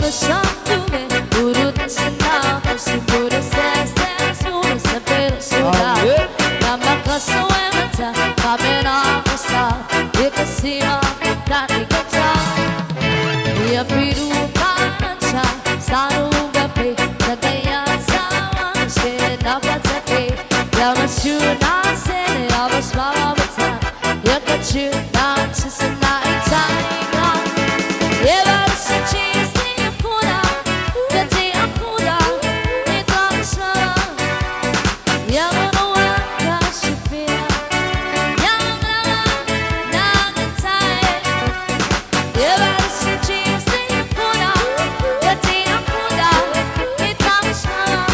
mo siyang dumi, puro tasina, kasi puro seses, puro sa persona. Namakasuwe mata, kami na ako sa ikasiya, kanikata. Iapirukan siya sa gabi, sa kaya sa mga siya dapat sakit. Yamas yun nasin, yamas mamamata, yakat yun nasin sa naitay na. Yevar sa cheese, di ako na, dati ako na, ito ang sana. Yaman nawa ka siya pina, yaman naman nakatay. Yevar sa cheese, di ako na, dati ako na, ito ang sana.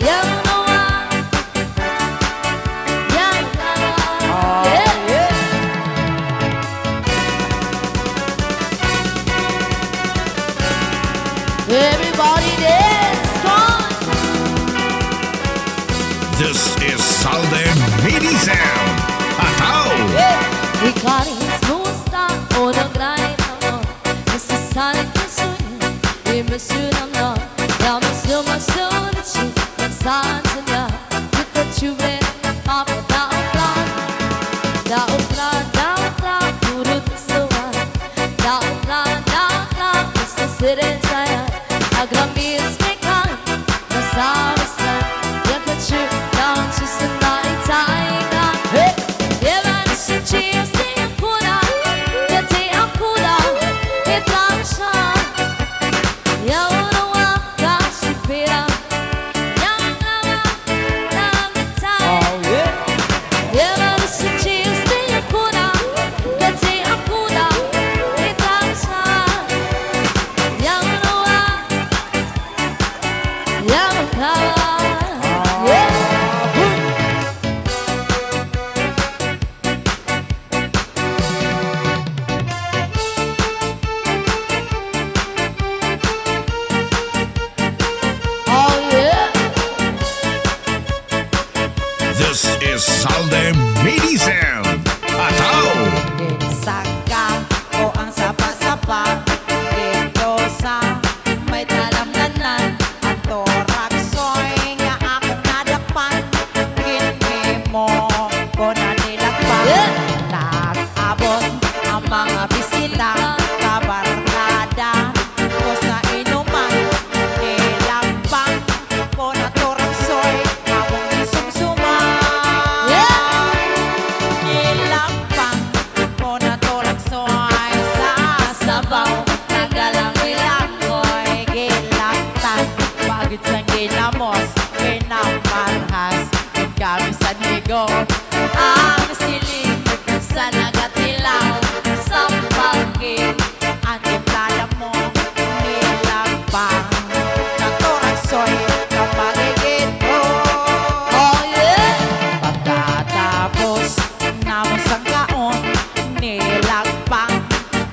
Yaman nawa, yaman naman, yeah. Everybody dance, come on! This is Southern MIDI Sound. Ataw! Ikaris musta o nag-grind ako, nasasanay ka suya, imasunang na. Yamas lumasunod siya, nagsaan sa niya. Kita chube, papa daon-plan, daon-plan, puro tasuan. Daon-plan, basta sirin saya. Agramis may kan, nasawas na. Yakat siya, lang siya sa naitay na. Yevan sa cheers, di ako na, dati ako na, itang siya. Yawan nawa ka si pira, yaman naman namitay. Yevan sa cheers, di ako na, dati ako na, itang siya. Yaman nawa, yaman naman, yeah. Oh yeah. This is Southern MIDI Sound. Ataw! Saka o ang sapa-sapa dito sa may talamdanan. At toraksoy nga akong nadakpan, kini mo ko na nilakpan. Yeah. Nag-abot ang mga bisita, kabarkada ko sa inuman. Nilakpan ko na toraksoy, habang isumsuman. Yeah. Nilakpan ko na toraksoy sa sabaw. Nagalang ilakoy, gilaktan. Bagit sa ginamos, kinamarhas. Kami sa nigo, ang siling sa nagatilaw. Sa pagkin, ang timplada mo, nilakpan. Na toraksoy, kapag igito. Oh yeah. Pagkatapos namo sang kaon, nilakpang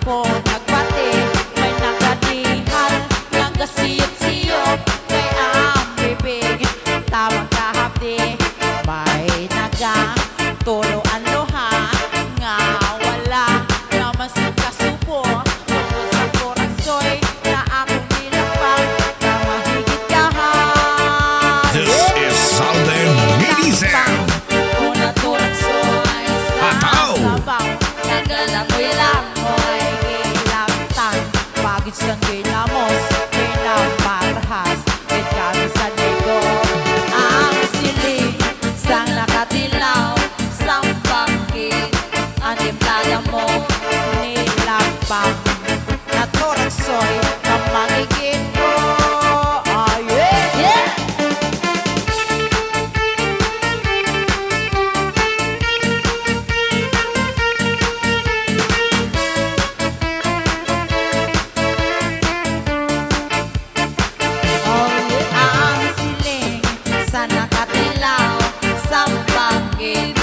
ko nagbati. May nagadihan, nagasiyot-siyot, kay ang bibig, tamang kahapdi. May nagatulo ang luha, nga wala naman sa kasubo. Tungkol sa toraksoy, na akong nilakpang, na mahigit kahan. This is Southern MIDI Sound. Una toraksoy sa Ataw! sabaw. Nagalamoy lang mo'y gilaktan. Pagit sa ginamos, pinamarhas. Kahit kami sa ligo, ang siling sang nakatilaw. Sang pagkin, ang timplada mo, nilakpang. Na toraksoy, ang magiging ko. Ah, yeah! Yeah. Oh yeah. Ang siling sa nakatilaw, sa pagkin,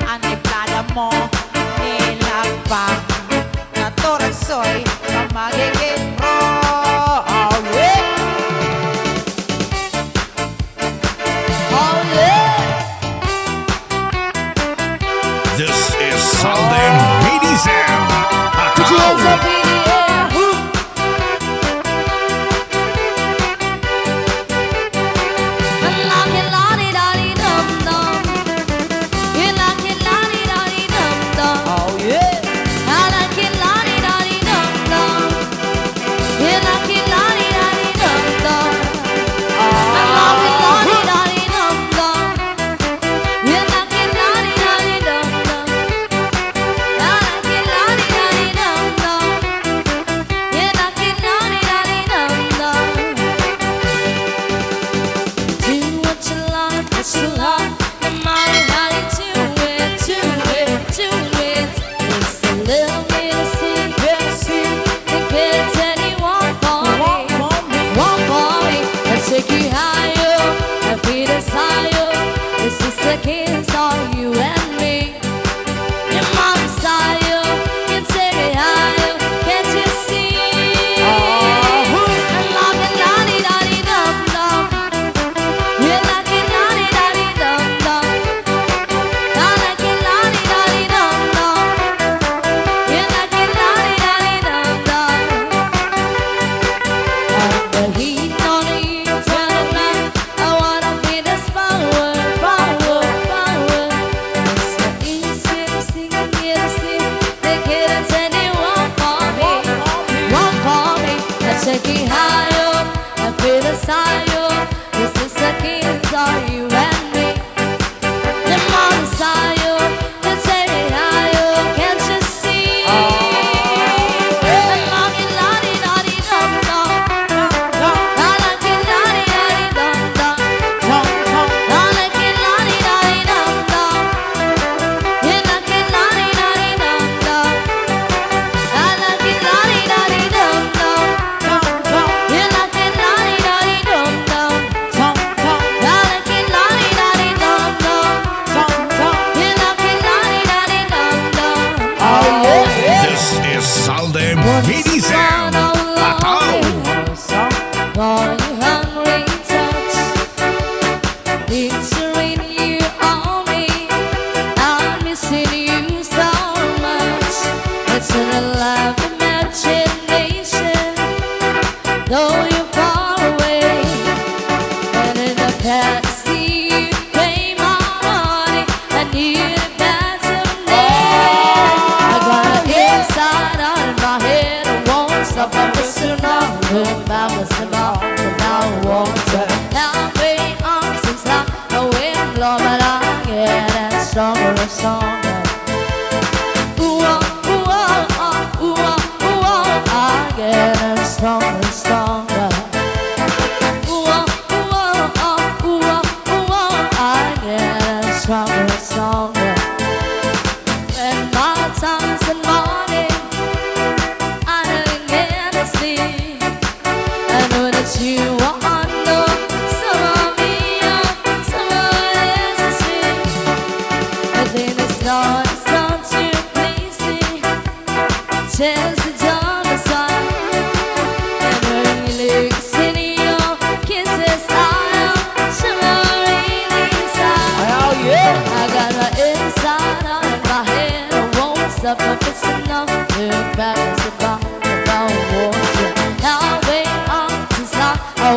ang timplada mo, nilakpang. Na toraksoy, ang magiging pro. Oh yeah! Oh yeah. This is Southern MIDI Sound. Put your hands Ataw! up in the air. higher, I feel a desire. This is the kings are you and me. The more desire, you take me higher. Can't you see? I'm longing, lottie, lottie, dum dum. I like it, lottie, lottie, dum dum. I like it, lottie, lottie, dum dum. You like it, lottie, lottie, dum dum. I like it, lottie, lottie, dum dum. You like it, lottie, lottie, dum dum. I like it, lottie, lottie, dum dum. You like it, lottie, lottie, dum dum. Oh yeah. This is Salde MIDI Sound. Ataw! For your hungry touch, picturing you on me, I'm missing you so much. It's an alive imagination, though you're far away. And in the past, you pay my money, I need it back someday. I got it inside out in my head, I won't stop. I'm missing all the battles and all the now water. Now wait on since I'm wind blow, but I get stronger and stronger. Ooh, oh, ooh, oh, oh, ooh, oh, ooh, oh, I get stronger and stronger. Ooh, oh, ooh, oh, oh, ooh, oh, ooh, oh, I get stronger and stronger. When my time's in morning, I don't get to sleep. I know that you are under some of me, someone else's sleep. I think it's not to please me. Chance to jump aside. And when you listen to your kisses, someone really inside. Oh yeah. I got my inside out in my head, I won't stop. If it's enough, look back, it's about water. Now wait on to stop, I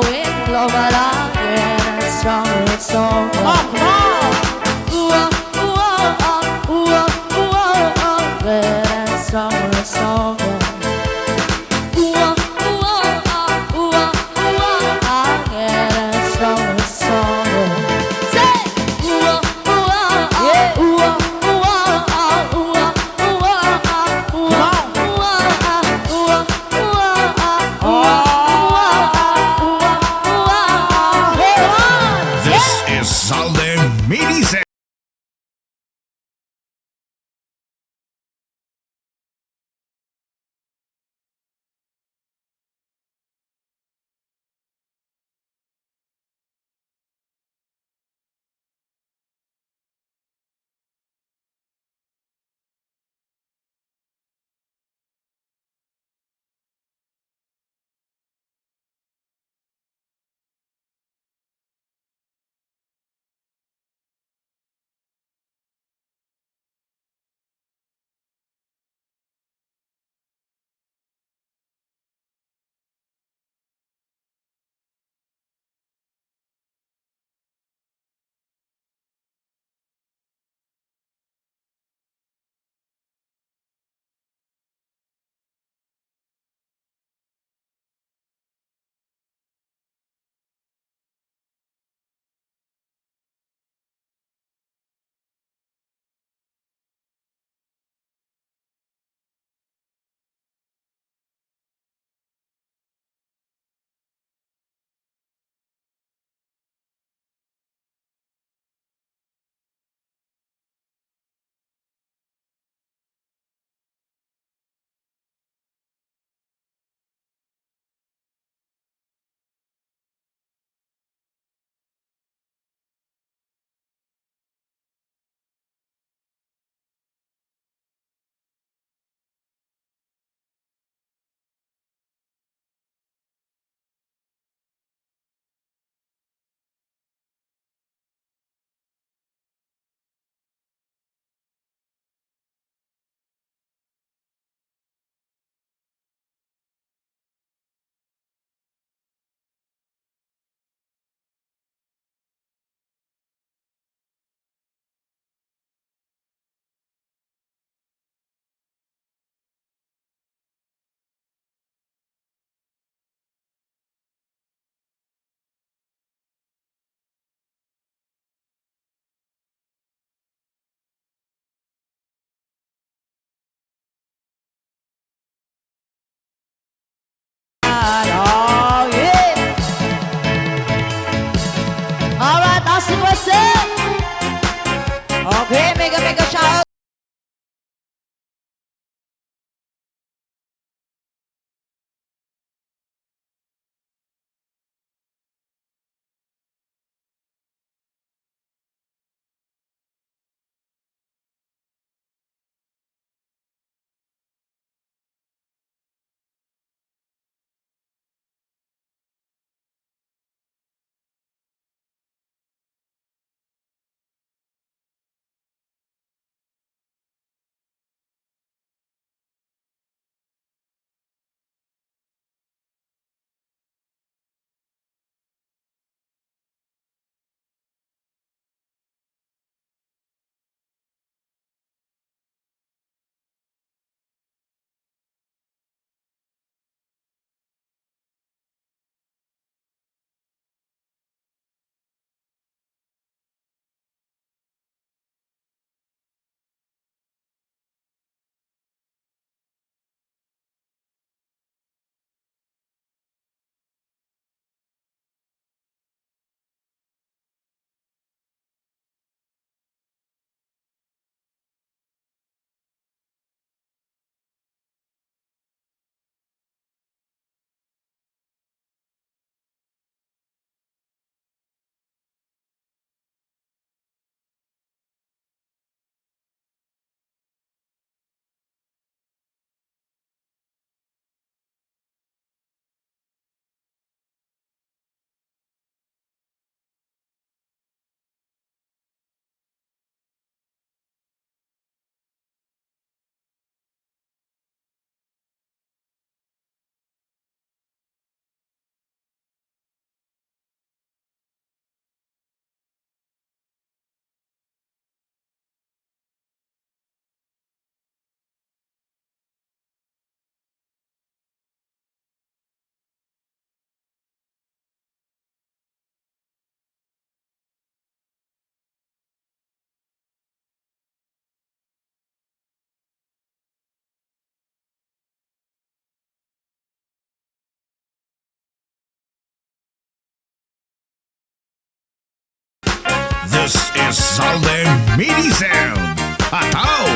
This is Salden Midi Sound. Ataw!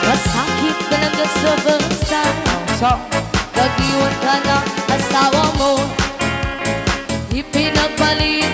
Masakit talaga sa basta nag-iwan ka ng asawa mo. Ipinagpalit